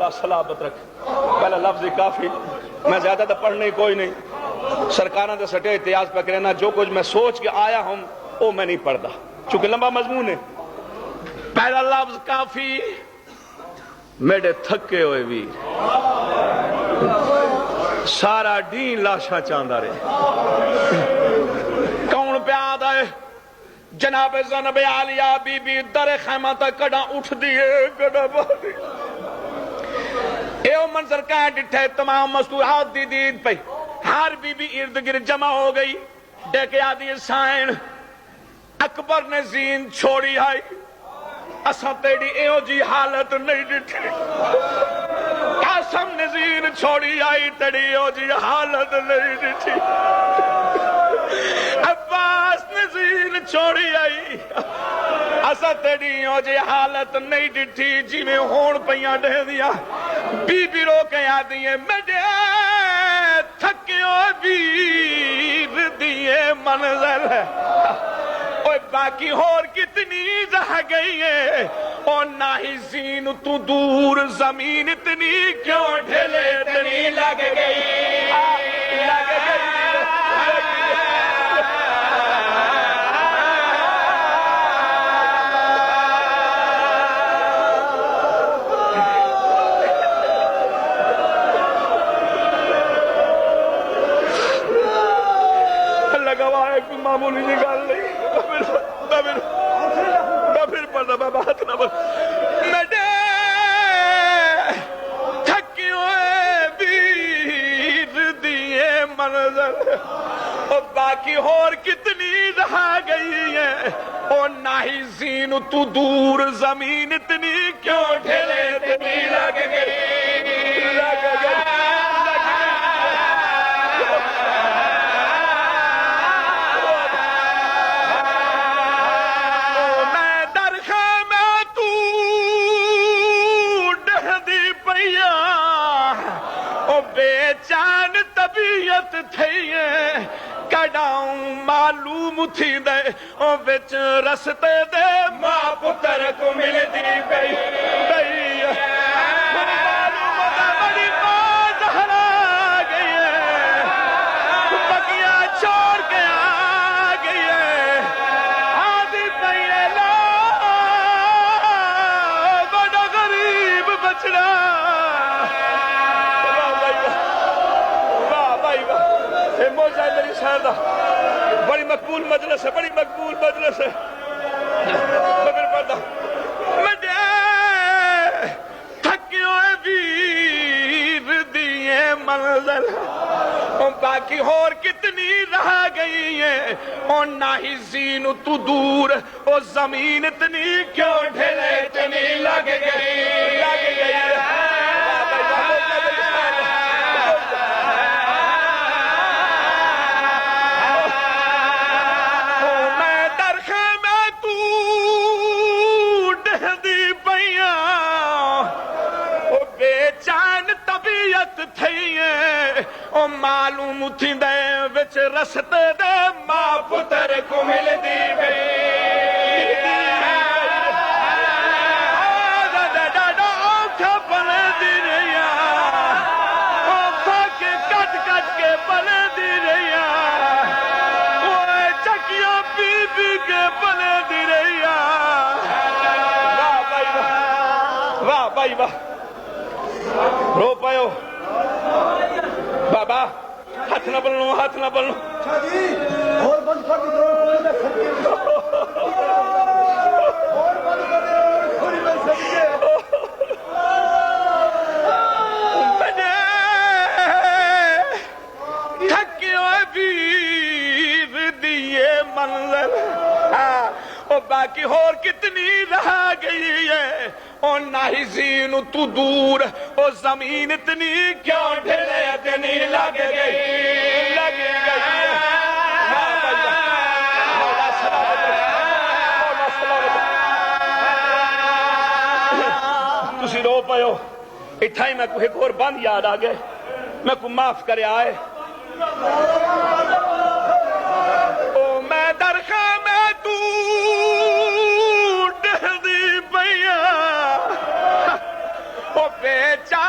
مولا سلامت رکھ. پہلا لفظ کافی، میں زیادہ تو پڑھنے کوئی نہیں، سرکاراں دے سٹے احتیاط پہ کرنا، جو کچھ میں سوچ کے آیا ہوں وہ میں نہیں پڑھتا چونکہ لمبا مضمون ہے. پہلا لفظ کافی، میرے تھکے ہوئے ویر، سارا دین لاشاں چاندہ رہے. کون پیاد ہے؟ جناب زینب عالیہ بی بی در خیمہ تک کڑا اٹھ دیئے کڑا بادی. ایو منظر کہاں ڈٹھے تمام مستورات دی دید پہ، ہر بی بی ارد گرد جمع ہو گئی. ڈیکے آدھی سائن اکبر نے زین چھوڑی آئی، اساں تیڑی ایو جی حالت نہیں ڈٹھی. قاسم نے زین چھوڑی آئی، تیڑی ایو جی حالت نہیں ڈٹھی. عباس نے زین چھوڑی آئی، اساں تیڑی ایو جی حالت نہیں ڈٹھی. جی میں ہون پہیاں ڈہ دیا، بی بی رو کے آدھی ہے میڈے تھکیو بیر دیئے منظر ہے. اوہ باقی ہور کتنی جہ گئی ہے، اور نہ ہی زین تو دور زمین اتنی کیوں ڈھلے اتنی لگ گئی لگ گئی. لگوائے کوئی معمولی جی گال نہیں. پھر پڑھنا میں بات نہ بل میڈے تھکی ہوئے بیر دیئے منظر، اور باقی ہور کتنی رہا گئی ہے، اور نہ ہی زین تو دور زمین اتنی کیوں ڈھلے اتنی لگ گئی لگ گئی. بے چان طبیعت تھئیے کڑاؤں معلوم تھی دے، او بچ رستے دے ماں پتر کو مل دی گئی گئی. معلوم دا بڑی ماں زہرا گئی ہے، بقیہ چھوڑ کے آ گئی ہے. آدھی پہلے لا بڑا غریب بچڑا. موجہ میری شہردہ بڑی مقبول مجلس ہے، بڑی مقبول مجلس ہے. مگر پردہ مجھے تھکی ہوئے ویر دیئے منظر، اور باقی ہور کتنی رہ گئی ہے، اور نہ ہی زین تو دور، اور زمین اتنی کیوں ڈھلے اتنی لگ گئی لگ گئی. او معلوم تھی دے وچ رستے دے ماں پتر کو مل دی گئی. ڈاڈا اوکھا پل دی رہیا، اوکھا کے کٹ کٹ کے پل دی رہیا، اوے چکیاں پی پی کے پل دی رہیا. واہ بھائی واہ، واہ بھائی واہ. رو پایو بابا، ہاتھ نہ بلنو ہاتھ نہ بلنو. اور بند کر دی اور بند کر دے تھوڑی میں سمجھے. تھکی ہوئے ویر دیئے منظر، اور باقی ہور کتنی رہ گئی ہے، اور نہ ہی زین تو دور، اور زمین اتنی کیوں ڈھلے اتنی لگ گئی لگ گئی. مولا سلامت مولا سلامت. تسی رو پایو، اتھائی میں کوئی ایک اور بند یاد آگئے، میں کو معاف کرے آئے. او میں درخواہ میں تو ڈہ دی پیا، او بے چار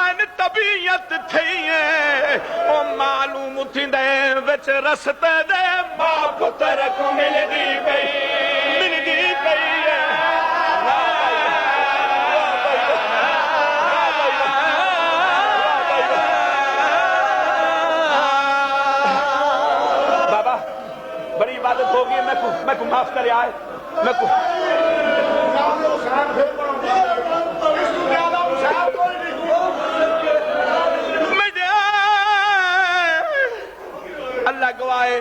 تھئیے او معلوم تھیندے وچ رستے دے ماں پتر کو ملدی پئی ہے بابا بڑی عبادت ہوگی میں کو معاف کرے آئے میں کو اللہ گواہے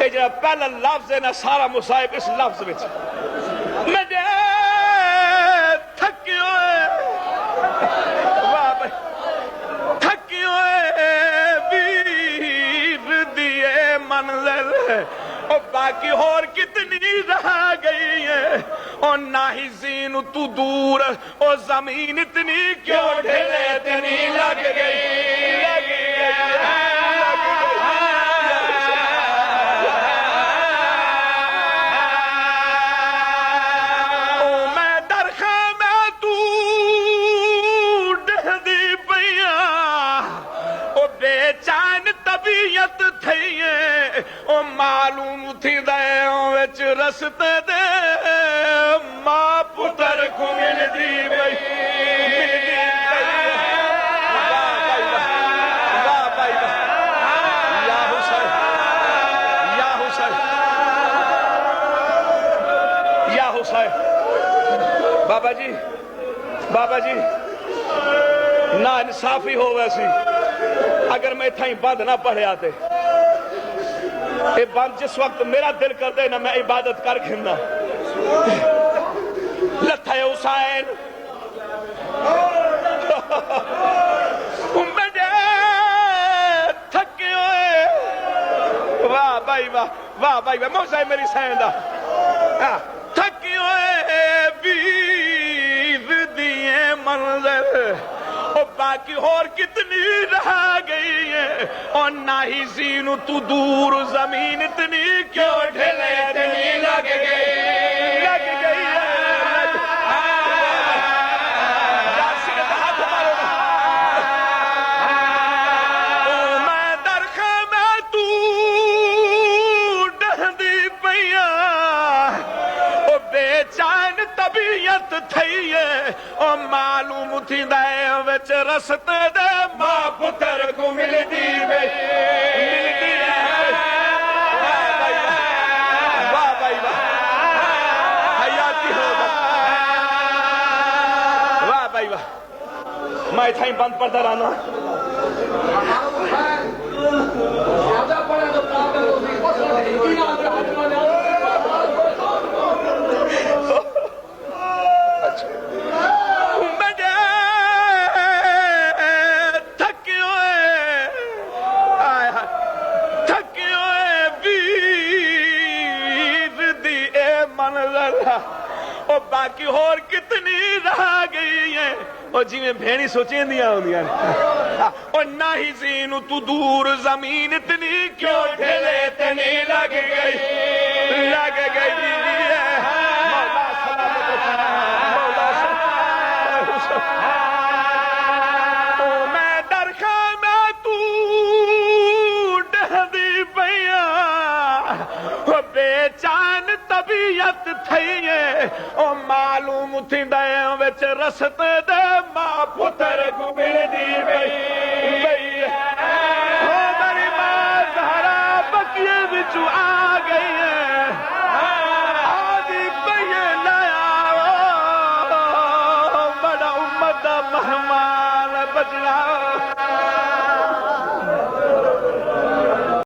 اے جڑا پہلا لفظ ہے نا سارا مصائب اس لفظ وچ میں تھکی ہوئے واہ بھائی تھکی ہوئے ویر دیے منزل اور باقی اور کتنی رہ گئی ہے اور نہ ہی زین تو دور اور زمین اتنی کیوں ڈھلے اتنی لگ گئی او معلوم تھی دے وچ رستے دے ماں پتر کو ملدی پئی یا حسین یا حسین یا حسین بابا جی نا انصافی ہو ویسی اگر میں تھائیں بند نہ پڑھے آتے اے بند جس وقت میرا دل کر دے نا میں عبادت کر گھننا لتھا حسین میں تھکے ہوئے واہ بھائی موسیٰ میری سیندا تھکے ہوئے ویر دیے منظر باقی اور کتنی رہ گئی ہے اور نہ ہی زین تو دور زمین اتنی کیوں ڈھلے اتنی لگ گئی میں درخہ میں تو ڈہدی پیا بے چین طبیعت تھئی ہے اور معلوم تھی دے وچ رستے دے ماں پتر کو ملدی پئی واہ بھائی واہ حیاتی ہو واہ بھائی واہ میں تھائیں بند پڑھتا رہنا اور باقی اور کتنی رہ گئی ہے اور جی میں بھیڑی سوچیں دیا ہوں دیا اور نہ ہی زین تو دور زمین اتنی کیوں ڈھلے اتنی لگ گئی مولا سلامت میں درخہ میں تو ڈہدی پیا بے چین طبیعت تھئیے او معلوم تھی دے وچ رستے دے ماں پتر کو ملدی پئی میری ماں زہرا بکیے وچ آ گئی ہے آدھی پئی لایا بڑا امت دا مہمان بچنا